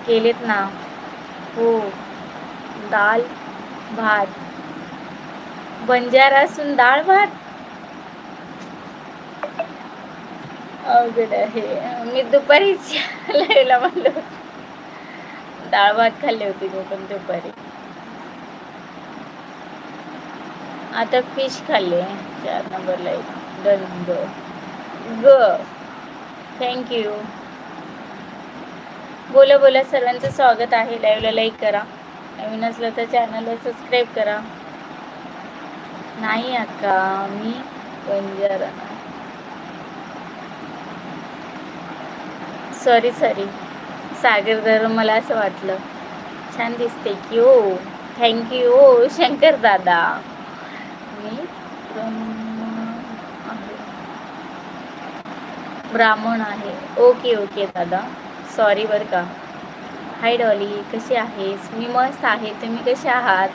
केलेत ना. हो. डाळ भात. बंजारा असून डाळ भात. अवघड आहे. मी दुपारीच लाईव्हला म्हणलो डाळ भात खाल्ले होते मी पण दुपारी. आता फिश खाल्ले 4 नंबरला एक. डन. ग थँक्यू. बोला बोला, सर्वांचं स्वागत आहे. लाईव्हला लाईक करा, नवीन असलं तर चॅनलला सबस्क्राईब करा. नाही अक्का, मी बंजारा. सॉरी सागर धर, मला असं वाटलं. छान दिसते की हो. थँक्यू हो शंकर दादा. मी ब्राह्मण आहे. ओके ओके दादा, सॉरी बरं का. हाय डॉली, कशी आहेस? मी मस्त आहे, तुम्ही कसे आहात?